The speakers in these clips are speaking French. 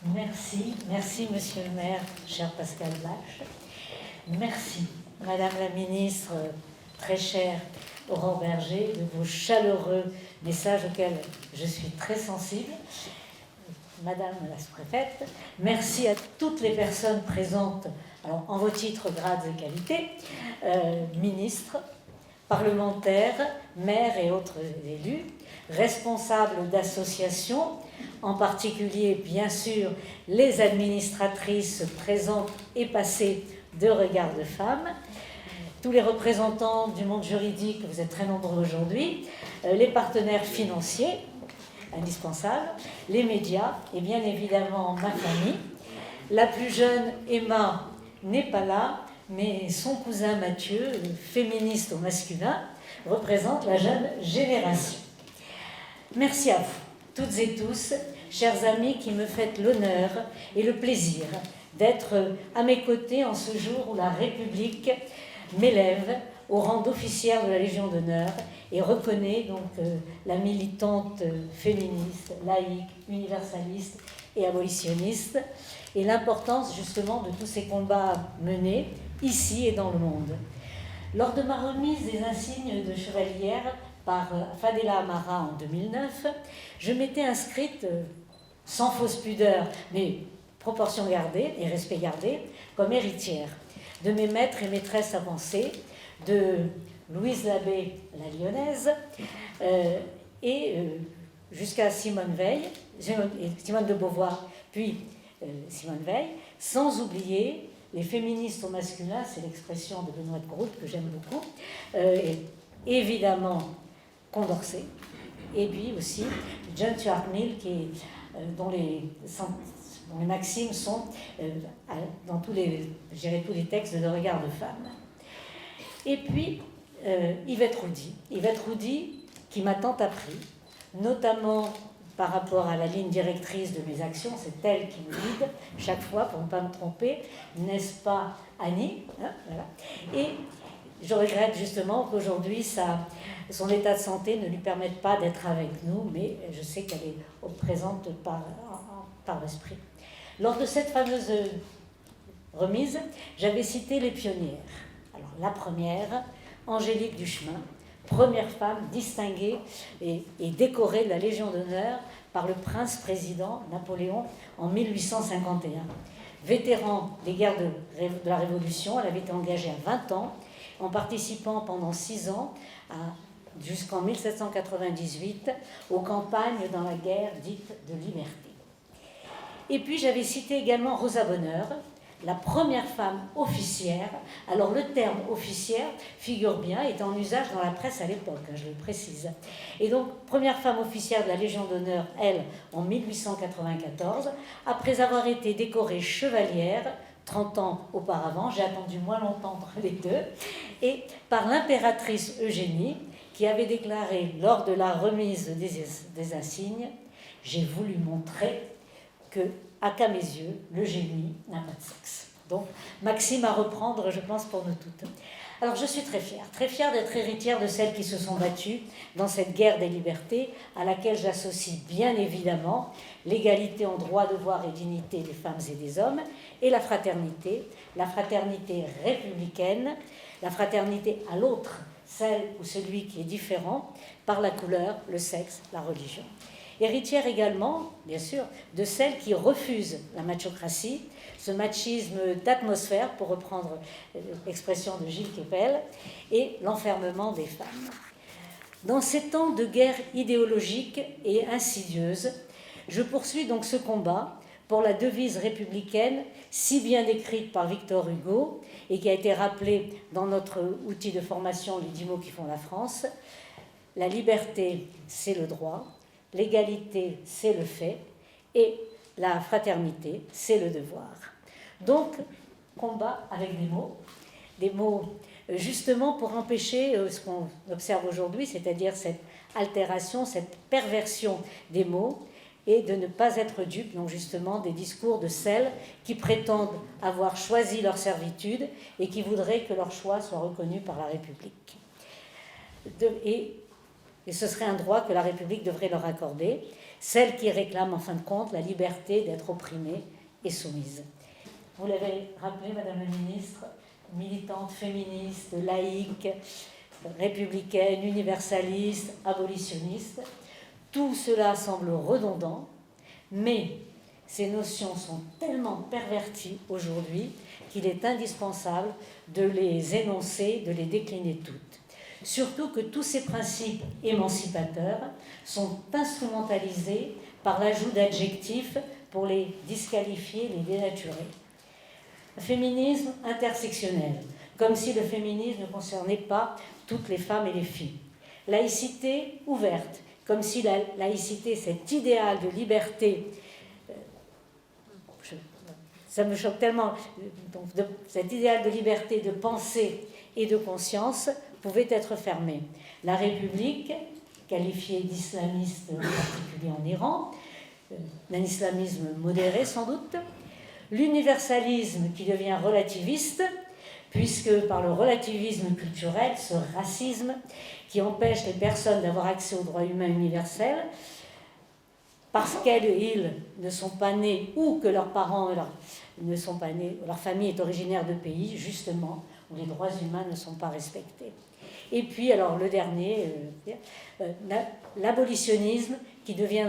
Merci Monsieur le maire, cher Pascal Blache. Merci Madame la ministre, très chère Aurore Berger, de vos chaleureux messages auxquels je suis très sensible. Madame la sous-préfète, merci à toutes les personnes présentes, alors en vos titres, grades et qualités, ministres, parlementaires, maires et autres élus, responsables d'associations, en particulier, bien sûr, les administratrices présentes et passées de Regard de Femmes, tous les représentants du monde juridique, vous êtes très nombreux aujourd'hui, les partenaires financiers, indispensables, les médias et bien évidemment ma famille. La plus jeune, Emma, n'est pas là, mais son cousin Mathieu, féministe au masculin, représente la jeune génération. Merci à vous, toutes et tous, chers amis qui me faites l'honneur et le plaisir d'être à mes côtés en ce jour où la République m'élève au rang d'officière de la Légion d'honneur et reconnaît donc la militante féministe, laïque, universaliste et abolitionniste, et l'importance justement de tous ces combats menés ici et dans le monde. Lors de ma remise des insignes de chevalière par Fadela Amara en 2009, je m'étais inscrite, sans fausse pudeur, mais proportion gardée et respect gardé, comme héritière de mes maîtres et maîtresses avancées, de Louise Labbé, la lyonnaise, jusqu'à Simone Veil, Simone de Beauvoir, puis Simone Veil, sans oublier les féministes au masculin, c'est l'expression de Benoît de Groot que j'aime beaucoup, et évidemment Condorcet, et puis aussi John Stuart Mill, dont les maximes sont dans tous les textes de Regard de Femmes. Et puis Yvette Roudy, qui m'a tant appris, notamment par rapport à la ligne directrice de mes actions, c'est elle qui me guide chaque fois pour ne pas me tromper, n'est-ce pas Annie, hein, voilà. Et je regrette justement qu'aujourd'hui son état de santé ne lui permette pas d'être avec nous, mais je sais qu'elle est présente par l'esprit. Lors de cette fameuse remise, j'avais cité les pionnières. Alors la première, Angélique Duchemin, première femme distinguée et décorée de la Légion d'honneur par le prince-président Napoléon en 1851. Vétéran des guerres de la Révolution, elle avait été engagée à 20 ans, en participant pendant 6 ans, jusqu'en 1798, aux campagnes dans la guerre dite de liberté. Et puis j'avais cité également Rosa Bonheur, la première femme officière. Alors le terme officière, figure bien, était en usage dans la presse à l'époque, je le précise. Et donc, première femme officière de la Légion d'honneur, elle, en 1894, après avoir été décorée chevalière, 30 ans auparavant, j'ai attendu moins longtemps entre les deux, et par l'impératrice Eugénie, qui avait déclaré lors de la remise des insignes « J'ai voulu montrer qu'à mes yeux, le génie n'a pas de sexe ». Donc, maxime à reprendre, je pense, pour nous toutes. Alors, je suis très fière d'être héritière de celles qui se sont battues dans cette guerre des libertés, à laquelle j'associe bien évidemment l'égalité en droit, devoir et dignité des femmes et des hommes, et la fraternité républicaine, la fraternité à l'autre, celle ou celui qui est différent, par la couleur, le sexe, la religion. Héritière également, bien sûr, de celles qui refusent la machocratie, ce machisme d'atmosphère, pour reprendre l'expression de Gilles Kepel, et l'enfermement des femmes. Dans ces temps de guerre idéologique et insidieuse, je poursuis donc ce combat pour la devise républicaine si bien décrite par Victor Hugo et qui a été rappelée dans notre outil de formation, les 10 mots qui font la France. La liberté, c'est le droit. L'égalité, c'est le fait, et la fraternité, c'est le devoir. Donc, combat avec des mots justement pour empêcher ce qu'on observe aujourd'hui, c'est-à-dire cette altération, cette perversion des mots, et de ne pas être dupe, donc justement, des discours de celles qui prétendent avoir choisi leur servitude et qui voudraient que leur choix soit reconnu par la République. Et et ce serait un droit que la République devrait leur accorder, celles qui réclament en fin de compte la liberté d'être opprimées et soumises. Vous l'avez rappelé, Madame la Ministre, militante féministe, laïque, républicaine, universaliste, abolitionniste, tout cela semble redondant, mais ces notions sont tellement perverties aujourd'hui qu'il est indispensable de les énoncer, de les décliner toutes. Surtout que tous ces principes émancipateurs sont instrumentalisés par l'ajout d'adjectifs pour les disqualifier, les dénaturer. Féminisme intersectionnel, comme si le féminisme ne concernait pas toutes les femmes et les filles. Laïcité ouverte, comme si la laïcité, cet idéal de liberté, ça me choque tellement, donc cet idéal de liberté de pensée et de conscience pouvait être fermé. La République, qualifiée d'islamiste, en particulier en Iran, d'un islamisme modéré sans doute, l'universalisme qui devient relativiste, puisque par le relativisme culturel, ce racisme qui empêche les personnes d'avoir accès aux droits humains universels, parce qu'elles et ils ne sont pas nés ou que leurs parents ne sont pas nés, leur famille est originaire de pays, justement, où les droits humains ne sont pas respectés. Et puis, alors, le dernier, l'abolitionnisme qui devient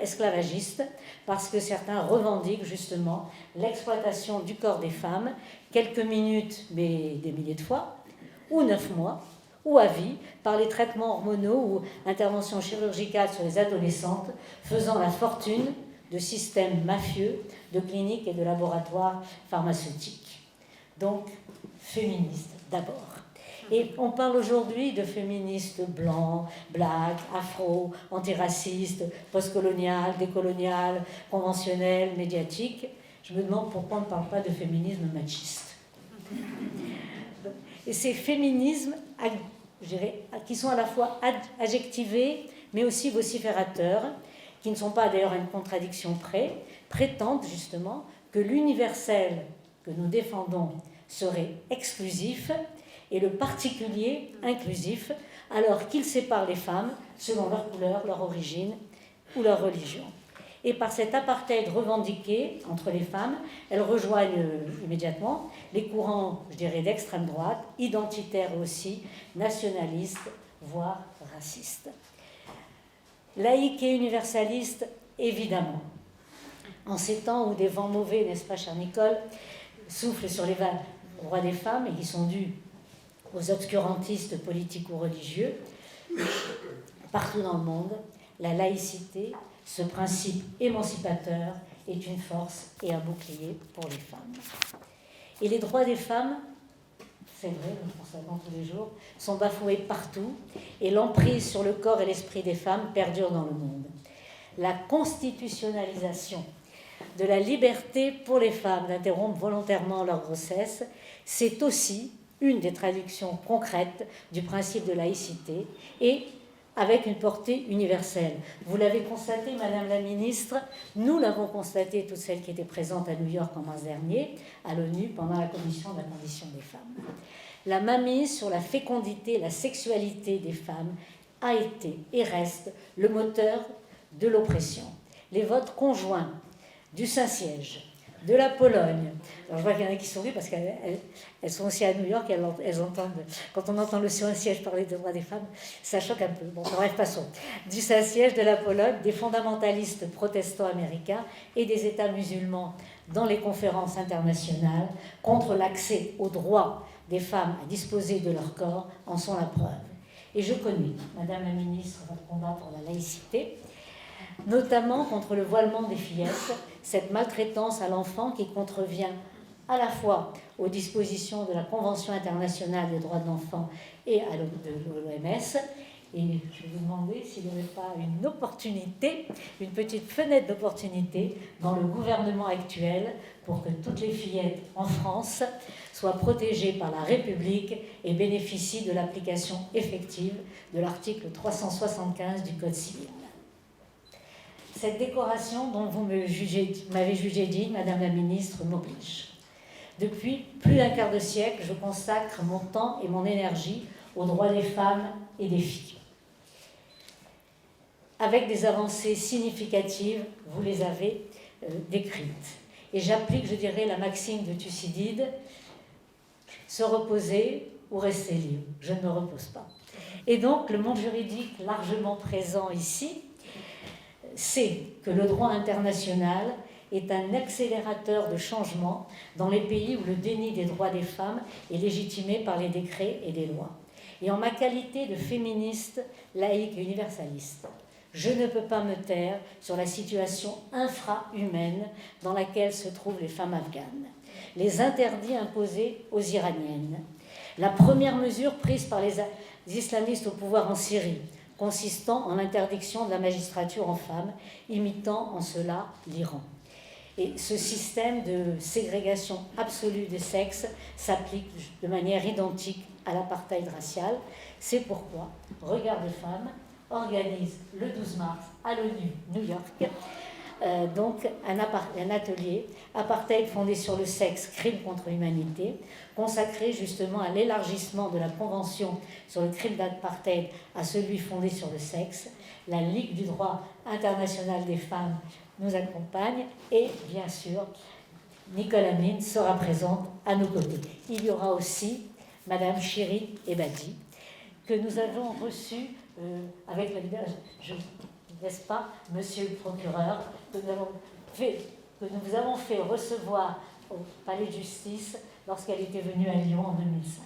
esclavagiste, parce que certains revendiquent justement l'exploitation du corps des femmes, quelques minutes, mais des milliers de fois, ou 9 mois, ou à vie, par les traitements hormonaux ou interventions chirurgicales sur les adolescentes, faisant la fortune de systèmes mafieux, de cliniques et de laboratoires pharmaceutiques. Donc, féministes d'abord. Et on parle aujourd'hui de féministes blancs, black, afro, antiracistes, postcoloniales, décoloniales, conventionnelles, médiatiques. Je me demande pourquoi on ne parle pas de féminisme machiste. Et ces féminismes, je dirais, qui sont à la fois adjectivés, mais aussi vociférateurs, qui ne sont pas d'ailleurs à une contradiction près, prétendent justement que l'universel que nous défendons serait exclusif et le particulier inclusif, alors qu'il sépare les femmes selon leur couleur, leur origine ou leur religion. Et par cet apartheid revendiqué entre les femmes, elles rejoignent immédiatement les courants, je dirais, d'extrême droite, identitaires aussi, nationalistes, voire racistes. Laïques et universalistes, évidemment. En ces temps où des vents mauvais, n'est-ce pas, chère Nicole, soufflent sur les droits des femmes et qui sont dus aux obscurantistes politiques ou religieux, partout dans le monde, la laïcité, ce principe émancipateur, est une force et un bouclier pour les femmes. Et les droits des femmes, c'est vrai, nous le constatons tous les jours, sont bafoués partout et l'emprise sur le corps et l'esprit des femmes perdure dans le monde. La constitutionnalisation de la liberté pour les femmes d'interrompre volontairement leur grossesse, c'est aussi une des traductions concrètes du principe de laïcité et avec une portée universelle. Vous l'avez constaté, Madame la Ministre, nous l'avons constaté, toutes celles qui étaient présentes à New York en mars dernier, à l'ONU, pendant la commission de la condition des femmes. La mainmise sur la fécondité, la sexualité des femmes a été et reste le moteur de l'oppression. Les votes conjoints du Saint-Siège, de la Pologne. Alors je vois qu'il y en a qui sourient parce qu'elles sont aussi à New York et elles entendent, quand on entend le Saint-Siège parler des droits des femmes, ça choque un peu. Bon, bref, passons. Du Saint-Siège, de la Pologne, des fondamentalistes protestants américains et des États musulmans dans les conférences internationales contre l'accès aux droits des femmes à disposer de leur corps en sont la preuve. Et je connais, Madame la Ministre, votre combat pour la laïcité, notamment contre le voilement des fillettes, cette maltraitance à l'enfant qui contrevient à la fois aux dispositions de la Convention internationale des droits de l'enfant et à l'OMS. Et je vais vous demander s'il n'y avait pas une opportunité, une petite fenêtre d'opportunité dans le gouvernement actuel pour que toutes les fillettes en France soient protégées par la République et bénéficient de l'application effective de l'article 375 du Code civil. Cette décoration dont vous m'avez jugé digne, Madame la Ministre, m'oblige. Depuis plus d'un quart de siècle, je consacre mon temps et mon énergie aux droits des femmes et des filles. avec des avancées significatives, vous les avez décrites. Et j'applique, je dirais, la maxime de Thucydide, se reposer ou rester libre. Je ne me repose pas. Et donc, le monde juridique largement présent ici sait que le droit international est un accélérateur de changement dans les pays où le déni des droits des femmes est légitimé par les décrets et les lois. Et en ma qualité de féministe, laïque et universaliste, je ne peux pas me taire sur la situation infra-humaine dans laquelle se trouvent les femmes afghanes, les interdits imposés aux Iraniennes, la première mesure prise par les islamistes au pouvoir en Syrie, consistant en l'interdiction de la magistrature en femmes, imitant en cela l'Iran. Et ce système de ségrégation absolue des sexes s'applique de manière identique à l'apartheid racial. C'est pourquoi Regard de Femmes organise le 12 mars à l'ONU New York donc un atelier apartheid fondé sur le sexe, crime contre l'humanité, consacré justement à l'élargissement de la convention sur le crime d'apartheid à celui fondé sur le sexe. La Ligue du droit international des femmes nous accompagne et bien sûr Nicole Amin sera présente à nos côtés. Il y aura aussi Madame Chiri Ebadi que nous avons reçue avec la n'est-ce pas, Monsieur le procureur, que nous avons fait recevoir au Palais de Justice lorsqu'elle était venue à Lyon en 2005.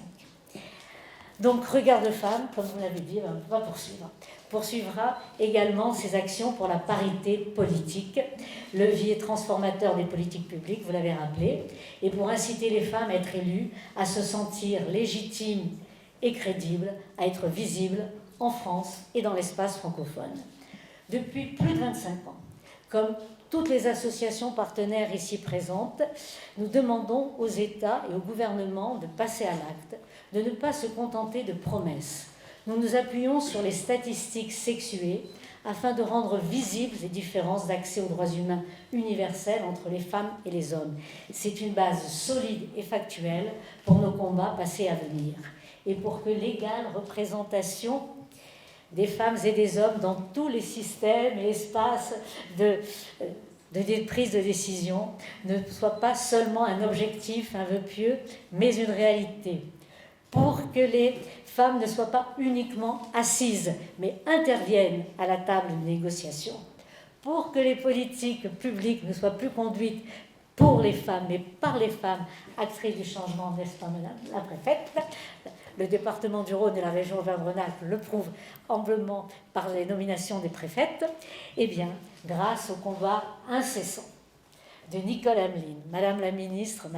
Donc, Regard de Femmes, comme vous l'avez dit, va poursuivra également ses actions pour la parité politique, levier transformateur des politiques publiques, vous l'avez rappelé, et pour inciter les femmes à être élues, à se sentir légitimes et crédibles, à être visibles en France et dans l'espace francophone. Depuis plus de 25 ans, comme toutes les associations partenaires ici présentes, nous demandons aux États et au gouvernement de passer à l'acte, de ne pas se contenter de promesses. Nous nous appuyons sur les statistiques sexuées afin de rendre visibles les différences d'accès aux droits humains universels entre les femmes et les hommes. C'est une base solide et factuelle pour nos combats passés à venir et pour que l'égale représentation des femmes et des hommes dans tous les systèmes et espaces de prise de décision ne soit pas seulement un objectif, un vœu pieux, mais une réalité. Pour que les femmes ne soient pas uniquement assises, mais interviennent à la table de négociation. Pour que les politiques publiques ne soient plus conduites pour les femmes, mais par les femmes, actrices du changement, n'est-ce pas, Madame la Préfète ? Le département du Rhône et la région Auvergne-Rhône-Alpes le prouvent amplement par les nominations des préfètes. Eh bien, grâce au combat incessant de Nicole Ameline, Madame la Ministre,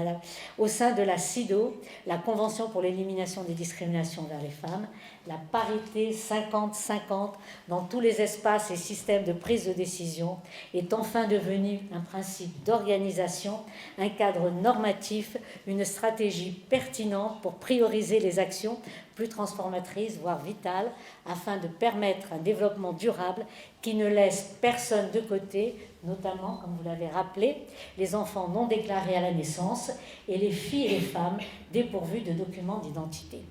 au sein de la CIDO, la Convention pour l'élimination des discriminations vers les femmes, la parité 50-50 dans tous les espaces et systèmes de prise de décision est enfin devenue un principe d'organisation, un cadre normatif, une stratégie pertinente pour prioriser les actions plus transformatrices, voire vitales, afin de permettre un développement durable qui ne laisse personne de côté, notamment, comme vous l'avez rappelé, les enfants non déclarés à la naissance et les filles et les femmes dépourvues de documents d'identité.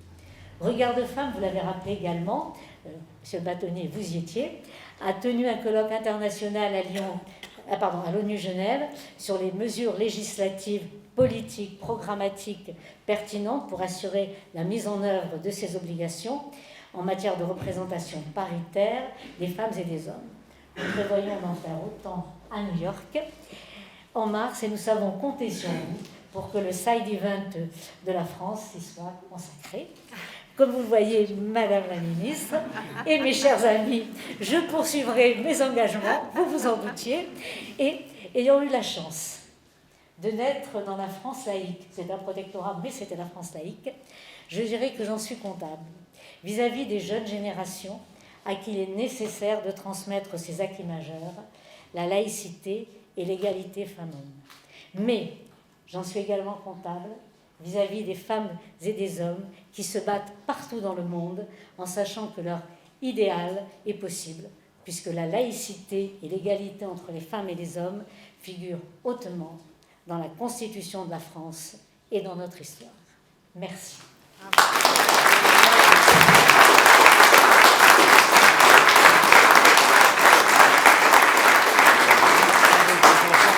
Regard de Femmes, vous l'avez rappelé également, M. Bâtonnier, vous y étiez, a tenu un colloque international à l'ONU Genève sur les mesures législatives, politiques, programmatiques pertinentes pour assurer la mise en œuvre de ces obligations en matière de représentation paritaire des femmes et des hommes. Nous prévoyons d'en faire autant à New York en mars et nous savons compter sur vous pour que le side event de la France y soit consacré. Comme vous le voyez, Madame la Ministre, et mes chers amis, je poursuivrai mes engagements, vous vous en doutiez, et ayant eu la chance de naître dans la France laïque, c'est un protectorat, mais c'était la France laïque, je dirais que j'en suis comptable vis-à-vis des jeunes générations à qui il est nécessaire de transmettre ces acquis majeurs, la laïcité et l'égalité femmes-hommes. Mais j'en suis également comptable vis-à-vis des femmes et des hommes qui se battent partout dans le monde en sachant que leur idéal est possible, puisque la laïcité et l'égalité entre les femmes et les hommes figurent hautement dans la Constitution de la France et dans notre histoire. Merci.